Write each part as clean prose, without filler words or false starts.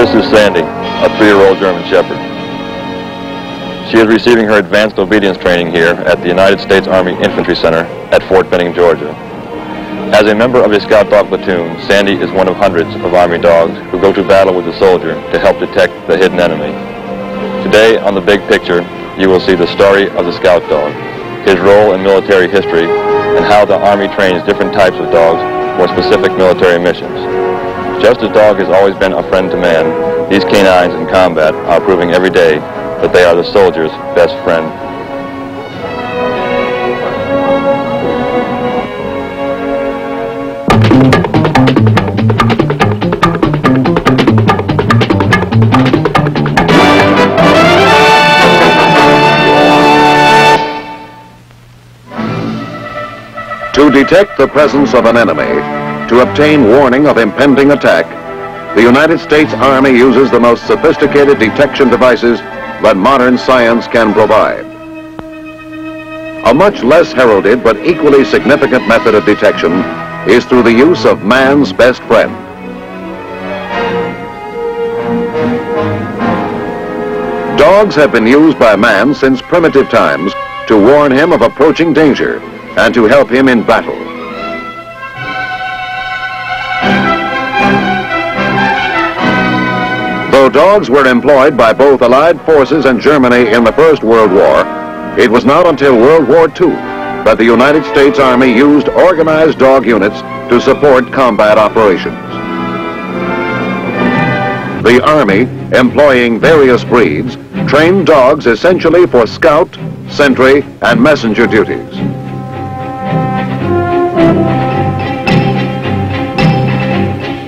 This is Sandy, a 3-year-old German Shepherd. She is receiving her advanced obedience training here at the United States Army Infantry Center at Fort Benning, Georgia. As a member of a Scout Dog platoon, Sandy is one of hundreds of Army dogs who go to battle with the soldier to help detect the hidden enemy. Today, on The Big Picture, you will see the story of the Scout Dog, his role in military history, and how the Army trains different types of dogs for specific military missions. Just as dog has always been a friend to man, these canines in combat are proving every day that they are the soldier's best friend. To detect the presence of an enemy, to obtain warning of impending attack, the United States Army uses the most sophisticated detection devices that modern science can provide. A much less heralded but equally significant method of detection is through the use of man's best friend. Dogs have been used by man since primitive times to warn him of approaching danger and to help him in battle. Though dogs were employed by both Allied forces and Germany in the First World War, it was not until World War II that the United States Army used organized dog units to support combat operations. The Army, employing various breeds, trained dogs essentially for scout, sentry, and messenger duties.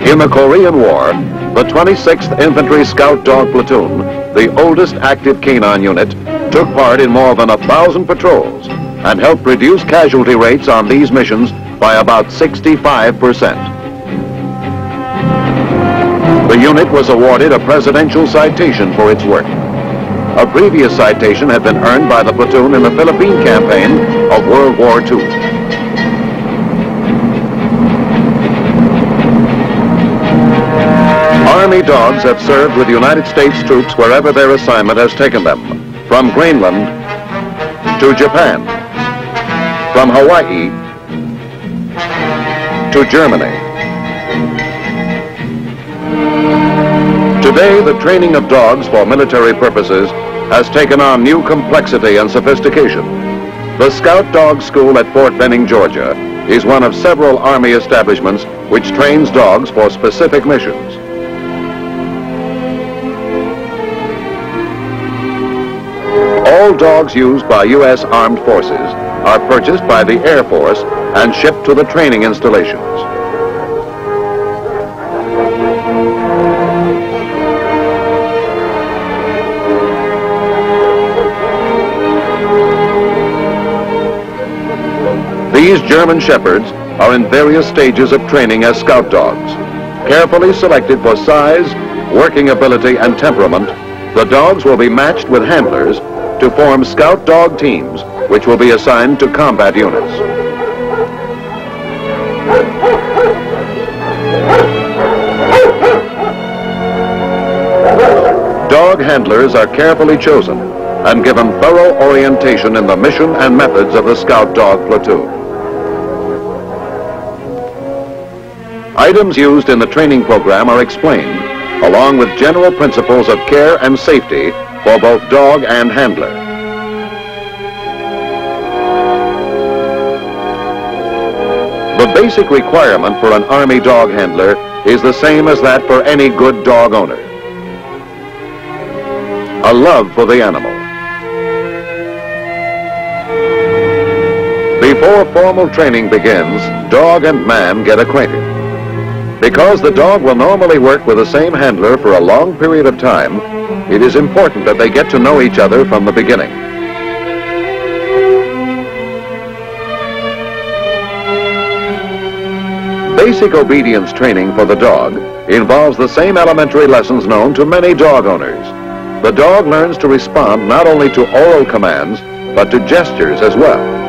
In the Korean War, the 26th Infantry Scout Dog Platoon, the oldest active canine unit, took part in more than 1,000 patrols and helped reduce casualty rates on these missions by about 65%. The unit was awarded a presidential citation for its work. A previous citation had been earned by the platoon in the Philippine campaign of World War II. Army dogs have served with United States troops wherever their assignment has taken them, from Greenland to Japan, from Hawaii to Germany. Today, the training of dogs for military purposes has taken on new complexity and sophistication. The Scout Dog School at Fort Benning, Georgia, is one of several Army establishments which trains dogs for specific missions. All dogs used by U.S. Armed Forces are purchased by the Air Force and shipped to the training installations. These German Shepherds are in various stages of training as scout dogs. Carefully selected for size, working ability, and temperament, the dogs will be matched with handlers to form scout dog teams, which will be assigned to combat units. Dog handlers are carefully chosen and given thorough orientation in the mission and methods of the Scout Dog Platoon. Items used in the training program are explained, along with general principles of care and safety for both dog and handler. The basic requirement for an Army dog handler is the same as that for any good dog owner: a love for the animal. Before formal training begins, dog and man get acquainted. Because the dog will normally work with the same handler for a long period of time, it is important that they get to know each other from the beginning. Basic obedience training for the dog involves the same elementary lessons known to many dog owners. The dog learns to respond not only to oral commands, but to gestures as well.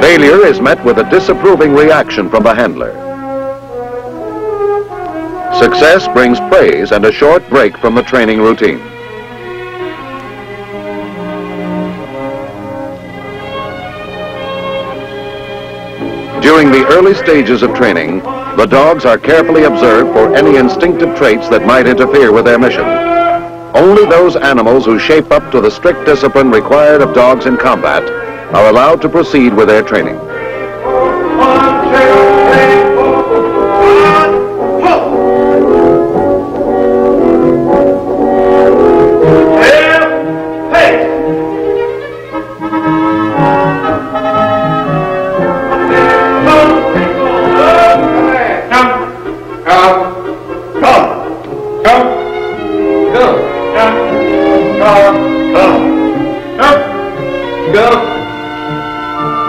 Failure is met with a disapproving reaction from the handler. Success brings praise and a short break from the training routine. During the early stages of training, the dogs are carefully observed for any instinctive traits that might interfere with their mission. Only those animals who shape up to the strict discipline required of dogs in combat are allowed to proceed with their training.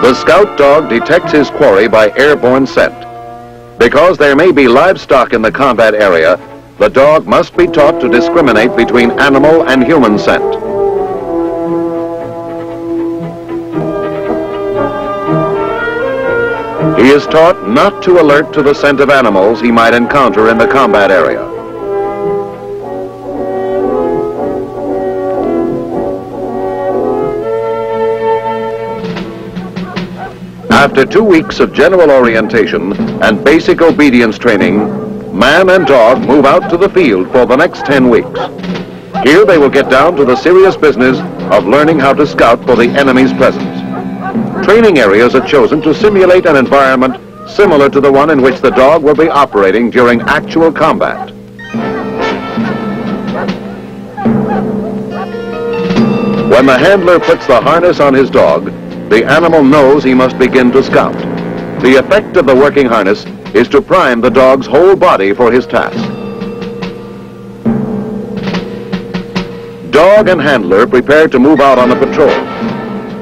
The scout dog detects his quarry by airborne scent. Because there may be livestock in the combat area, the dog must be taught to discriminate between animal and human scent. He is taught not to alert to the scent of animals he might encounter in the combat area. After 2 weeks of general orientation and basic obedience training, man and dog move out to the field for the next 10 weeks. Here they will get down to the serious business of learning how to scout for the enemy's presence. Training areas are chosen to simulate an environment similar to the one in which the dog will be operating during actual combat. When the handler puts the harness on his dog, the animal knows he must begin to scout. The effect of the working harness is to prime the dog's whole body for his task. Dog and handler prepare to move out on a patrol.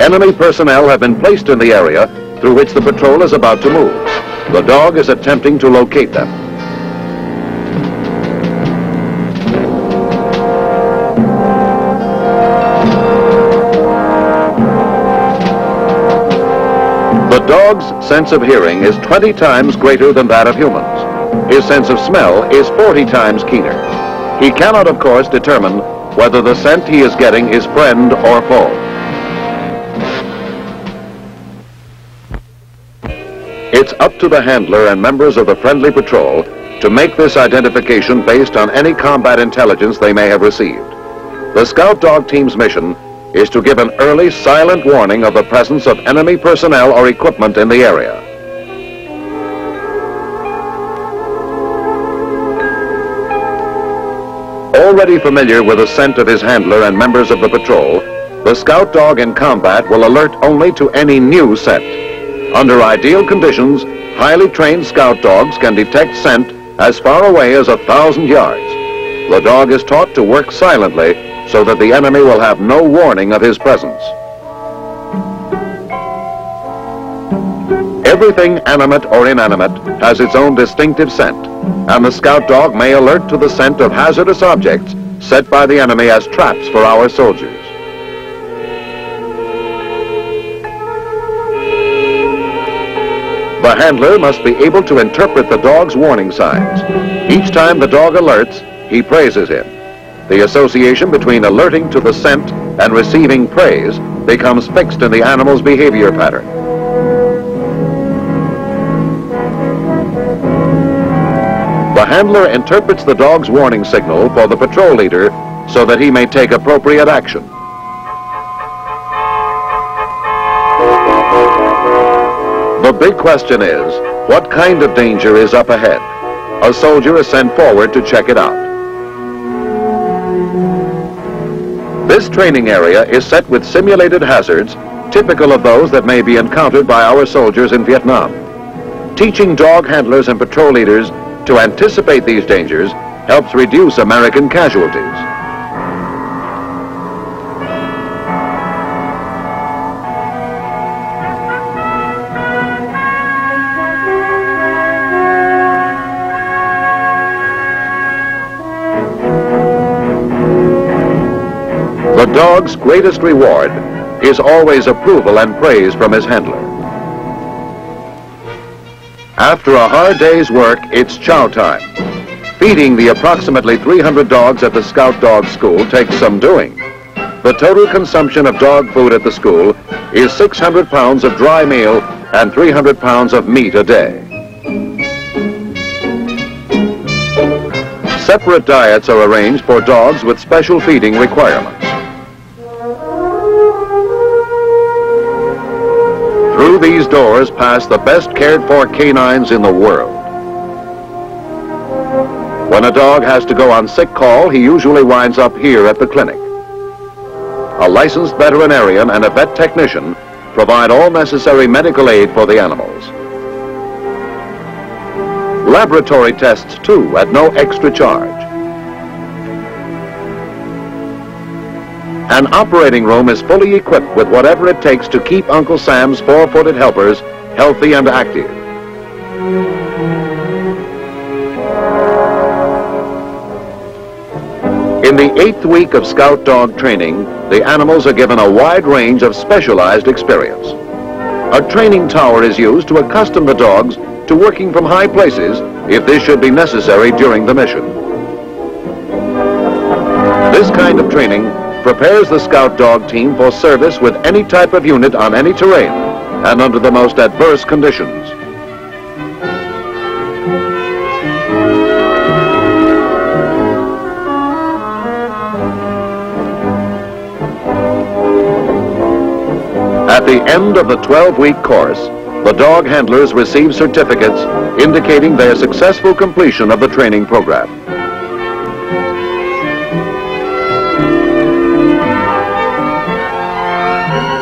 Enemy personnel have been placed in the area through which the patrol is about to move. The dog is attempting to locate them. The dog's sense of hearing is 20 times greater than that of humans. His sense of smell is 40 times keener. He cannot, of course, determine whether the scent he is getting is friend or foe. It's up to the handler and members of the friendly patrol to make this identification based on any combat intelligence they may have received. The scout dog team's mission is to give an early silent warning of the presence of enemy personnel or equipment in the area. Already familiar with the scent of his handler and members of the patrol, the scout dog in combat will alert only to any new scent. Under ideal conditions, highly trained scout dogs can detect scent as far away as 1,000 yards. The dog is taught to work silently so that the enemy will have no warning of his presence. Everything animate or inanimate has its own distinctive scent, and the scout dog may alert to the scent of hazardous objects set by the enemy as traps for our soldiers. The handler must be able to interpret the dog's warning signs. Each time the dog alerts, he praises him. The association between alerting to the scent and receiving praise becomes fixed in the animal's behavior pattern. handler interprets the dog's warning signal for the patrol leader so that he may take appropriate action. The big question is, what kind of danger is up ahead? A soldier is sent forward to check it out. This training area is set with simulated hazards, typical of those that may be encountered by our soldiers in Vietnam. Teaching dog handlers and patrol leaders to anticipate these dangers helps reduce American casualties. The dog's greatest reward is always approval and praise from his handler. After a hard day's work, it's chow time. Feeding the approximately 300 dogs at the Scout Dog School takes some doing. The total consumption of dog food at the school is 600 pounds of dry meal and 300 pounds of meat a day. Separate diets are arranged for dogs with special feeding requirements. Through these doors pass the best cared for canines in the world. When a dog has to go on sick call, he usually winds up here at the clinic. A licensed veterinarian and a vet technician provide all necessary medical aid for the animals. Laboratory tests, too, at no extra charge. An operating room is fully equipped with whatever it takes to keep Uncle Sam's four-footed helpers healthy and active. In the 8th week of Scout Dog training, the animals are given a wide range of specialized experience. A training tower is used to accustom the dogs to working from high places if this should be necessary during the mission. This kind of training prepares the Scout Dog team for service with any type of unit on any terrain and under the most adverse conditions. At the end of the 12-week course, the dog handlers receive certificates indicating their successful completion of the training program.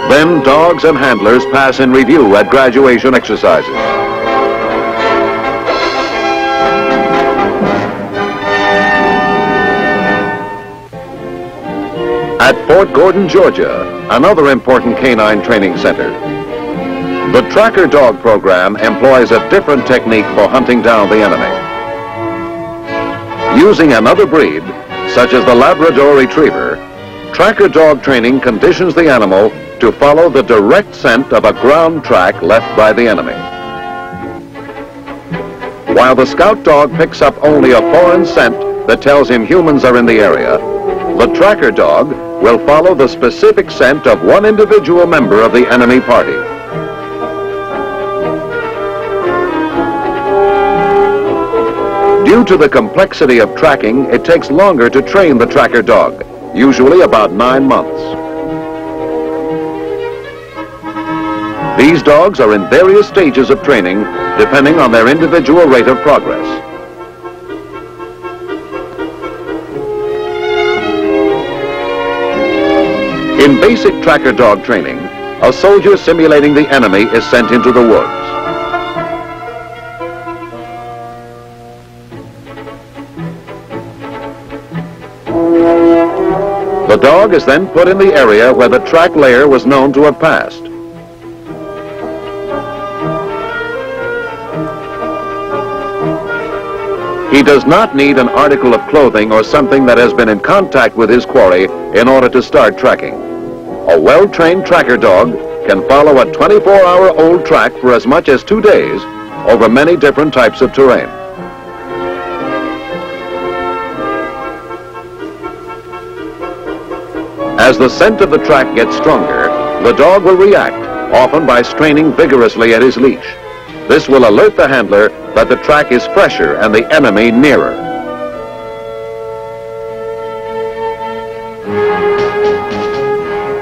Then dogs and handlers pass in review at graduation exercises. At Fort Gordon, Georgia, another important canine training center, the tracker dog program employs a different technique for hunting down the enemy. Using another breed, such as the Labrador Retriever, tracker dog training conditions the animal to follow the direct scent of a ground track left by the enemy. While the Scout Dog picks up only a foreign scent that tells him humans are in the area, the tracker dog will follow the specific scent of one individual member of the enemy party. Due to the complexity of tracking, it takes longer to train the tracker dog, usually about 9 months. These dogs are in various stages of training, depending on their individual rate of progress. In basic tracker dog training, a soldier simulating the enemy is sent into the woods. The dog is then put in the area where the track layer was known to have passed. He does not need an article of clothing or something that has been in contact with his quarry in order to start tracking. A well-trained tracker dog can follow a 24-hour-old track for as much as 2 days over many different types of terrain. As the scent of the track gets stronger, the dog will react, often by straining vigorously at his leash. This will alert the handler that the track is fresher and the enemy nearer.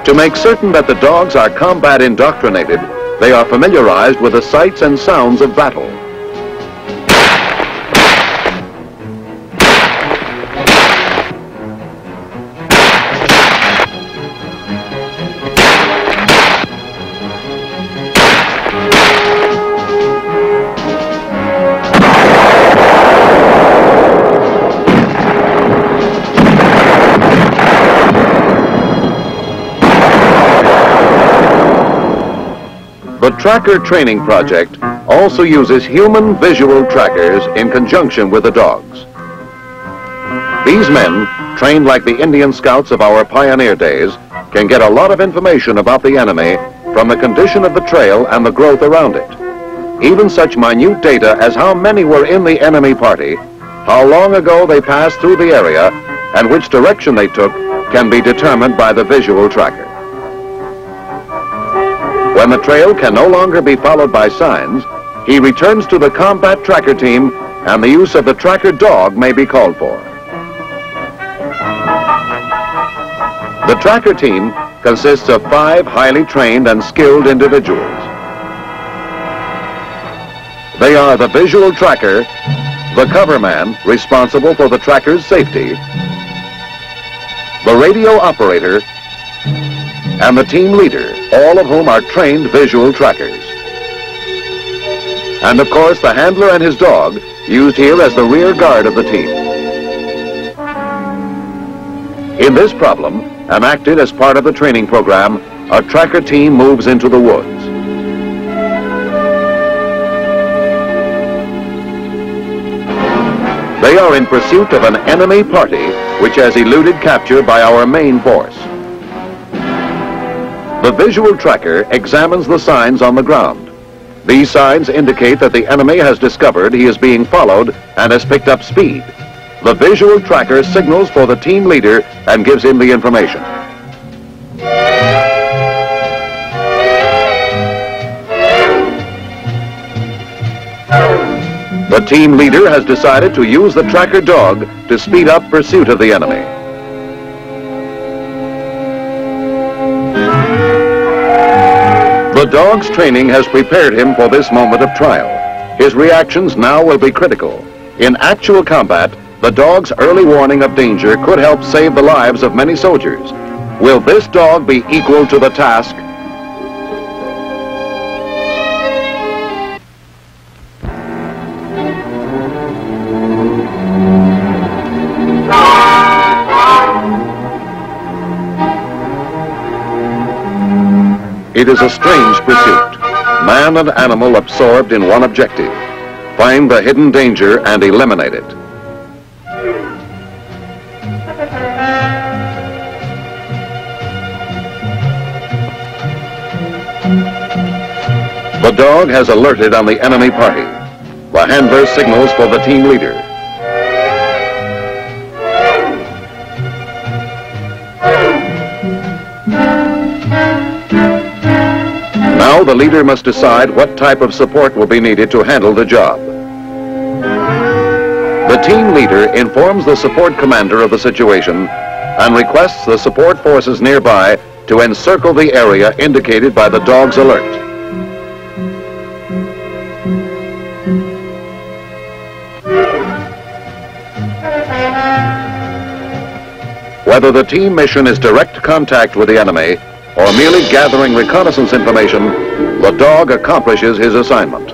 To make certain that the dogs are combat indoctrinated, they are familiarized with the sights and sounds of battle. The Tracker Training Project also uses human visual trackers in conjunction with the dogs. These men, trained like the Indian scouts of our pioneer days, can get a lot of information about the enemy from the condition of the trail and the growth around it. Even such minute data as how many were in the enemy party, how long ago they passed through the area, and which direction they took can be determined by the visual tracker. When the trail can no longer be followed by signs, he returns to the combat tracker team and the use of the tracker dog may be called for. The tracker team consists of 5 highly trained and skilled individuals. They are the visual tracker, the cover man responsible for the tracker's safety, the radio operator, and the team leader, all of whom are trained visual trackers. And of course, the handler and his dog, used here as the rear guard of the team. In this problem, enacted as part of the training program, a tracker team moves into the woods. They are in pursuit of an enemy party which has eluded capture by our main force. The visual tracker examines the signs on the ground. These signs indicate that the enemy has discovered he is being followed and has picked up speed. The visual tracker signals for the team leader and gives him the information. The team leader has decided to use the tracker dog to speed up pursuit of the enemy. The dog's training has prepared him for this moment of trial. His reactions now will be critical. In actual combat, the dog's early warning of danger could help save the lives of many soldiers. Will this dog be equal to the task? It is a strange pursuit. Man and animal absorbed in one objective. Find the hidden danger and eliminate it. The dog has alerted on the enemy party. The handler signals for the team leader. Now the leader must decide what type of support will be needed to handle the job. The team leader informs the support commander of the situation and requests the support forces nearby to encircle the area indicated by the dog's alert. Whether the team mission is direct contact with the enemy or merely gathering reconnaissance information, the dog accomplishes his assignment.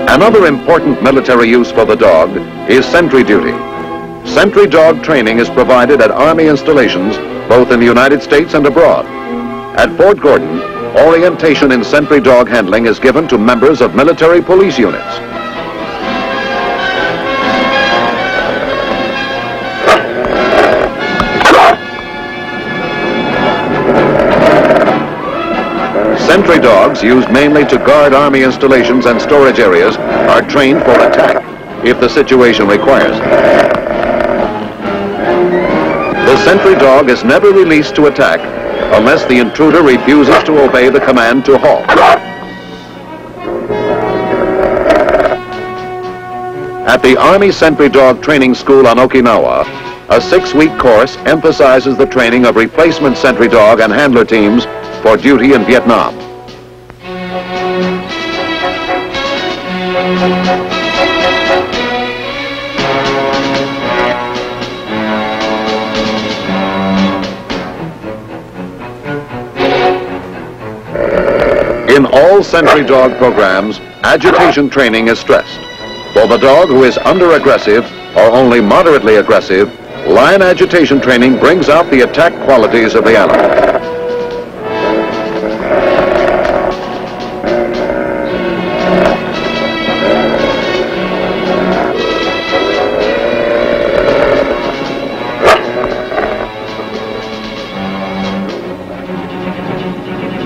Another important military use for the dog is sentry duty. Sentry dog training is provided at Army installations both in the United States and abroad. At Fort Gordon, orientation in sentry dog handling is given to members of military police units. Sentry dogs, used mainly to guard Army installations and storage areas, are trained for attack if the situation requires it. The sentry dog is never released to attack unless the intruder refuses to obey the command to halt. At the Army Sentry Dog Training School on Okinawa, a 6-week course emphasizes the training of replacement sentry dog and handler teams for duty in Vietnam. In all sentry dog programs, agitation training is stressed. For the dog who is under-aggressive or only moderately aggressive, line agitation training brings out the attack qualities of the animal.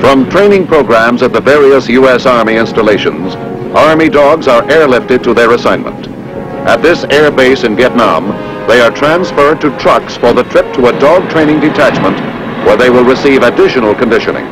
From training programs at the various U.S. Army installations, Army dogs are airlifted to their assignment. At this air base in Vietnam, they are transferred to trucks for the trip to a dog training detachment where they will receive additional conditioning.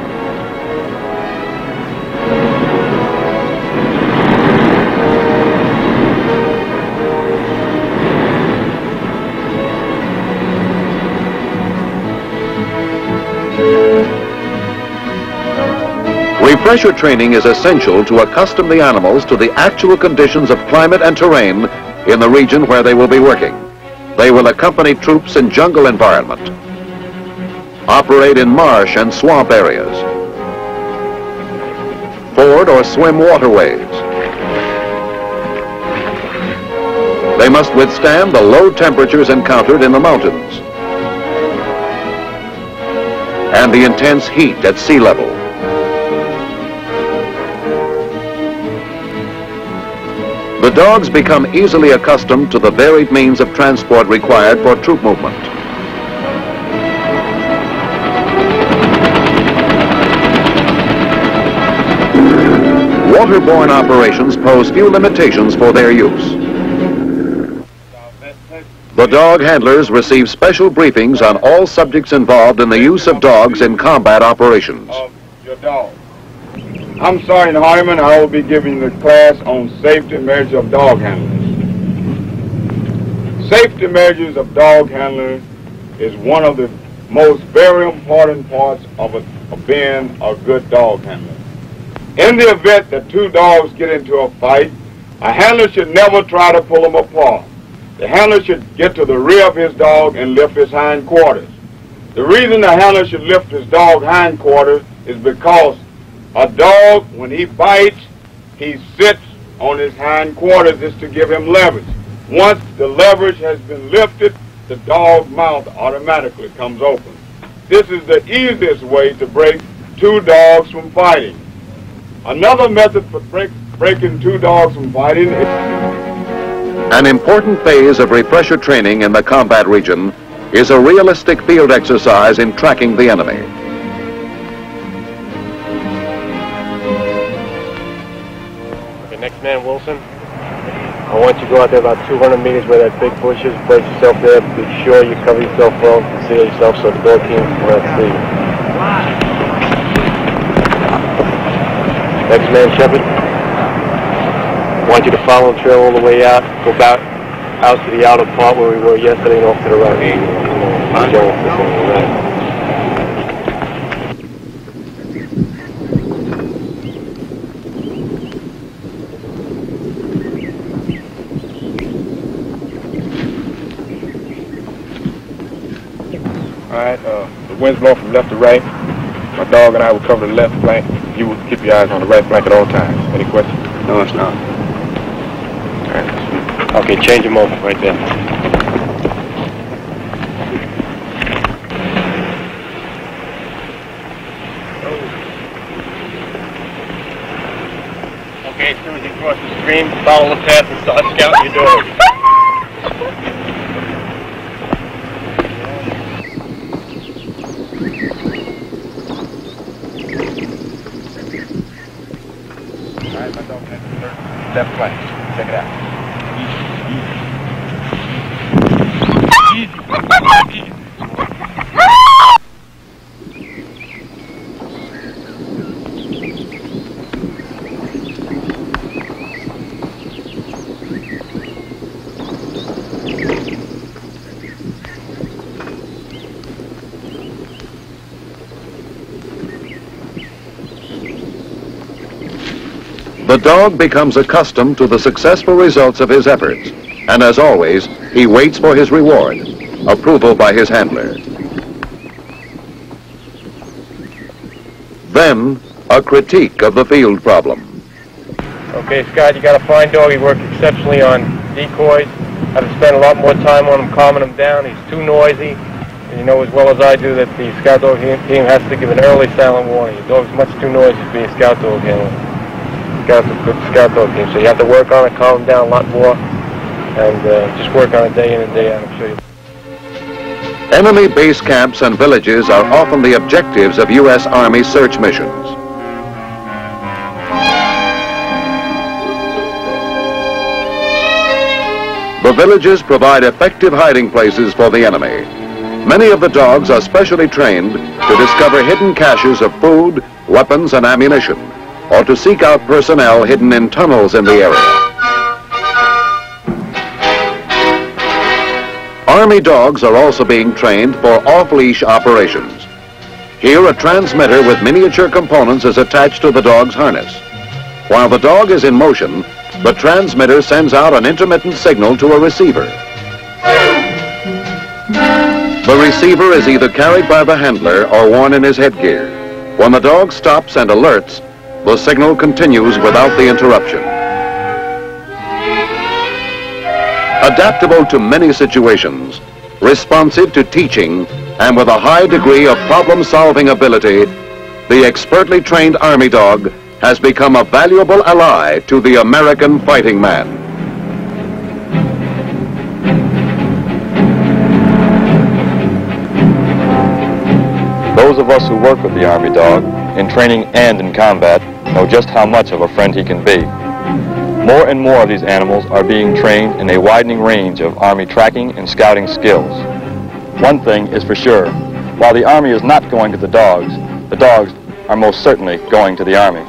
Refresher training is essential to accustom the animals to the actual conditions of climate and terrain in the region where they will be working. They will accompany troops in jungle environment, operate in marsh and swamp areas, ford or swim waterways. They must withstand the low temperatures encountered in the mountains and the intense heat at sea level. The dogs become easily accustomed to the varied means of transport required for troop movement. Waterborne operations pose few limitations for their use. The dog handlers receive special briefings on all subjects involved in the use of dogs in combat operations. Your dog. I'm Sergeant Hardiman. I will be giving the class on safety measures of dog handlers. Safety measures of dog handlers is one of the most very important parts of being a good dog handler. In the event that two dogs get into a fight, a handler should never try to pull them apart. The handler should get to the rear of his dog and lift his hindquarters. The reason the handler should lift his dog hindquarters is because a dog, when he bites, he sits on his hindquarters just to give him leverage. Once the leverage has been lifted, the dog's mouth automatically comes open. This is the easiest way to break two dogs from fighting. Another method for breaking two dogs from fighting is... An important phase of refresher training in the combat region is a realistic field exercise in tracking the enemy. Next man, Wilson. I want you to go out there about 200 meters where that big bush is. Place yourself there. Be sure you cover yourself well. Conceal yourself so the dog team will not see you. Next man, Shepard. I want you to follow the trail all the way out. Go back out to the outer part where we were yesterday and off to the right. Alright, the wind's blowing from left to right. My dog and I will cover the left flank. You will keep your eyes on the right flank at all times. Any questions? No, it's not. Alright. Okay, change him over right there. Okay, as soon as you cross the stream, follow the path and start scouting your dog. Alright, my dog has left flank. Check it out. Easy. Easy. Easy. The dog becomes accustomed to the successful results of his efforts, and as always, he waits for his reward, approval by his handler. Then, a critique of the field problem. Okay, Scott, you got a fine dog. He worked exceptionally on decoys. Had to spend a lot more time on him, calming him down. He's too noisy. And you know as well as I do that the scout dog team has to give an early silent warning. The dog's much too noisy to be a scout dog handler. Scout dog team. So you have to work on it, calm him down a lot more, and just work on it day in and day out. I'm sure you. Enemy base camps and villages are often the objectives of U.S. Army search missions. The villages provide effective hiding places for the enemy. Many of the dogs are specially trained to discover hidden caches of food, weapons, and ammunition, or to seek out personnel hidden in tunnels in the area. Army dogs are also being trained for off-leash operations. Here, a transmitter with miniature components is attached to the dog's harness. While the dog is in motion, the transmitter sends out an intermittent signal to a receiver. The receiver is either carried by the handler or worn in his headgear. When the dog stops and alerts, the signal continues without the interruption. Adaptable to many situations, responsive to teaching, and with a high degree of problem-solving ability, the expertly trained Army dog has become a valuable ally to the American fighting man. Those of us who work with the Army dog, in training and in combat, know just how much of a friend he can be. More and more of these animals are being trained in a widening range of Army tracking and scouting skills. One thing is for sure, while the Army is not going to the dogs are most certainly going to the Army.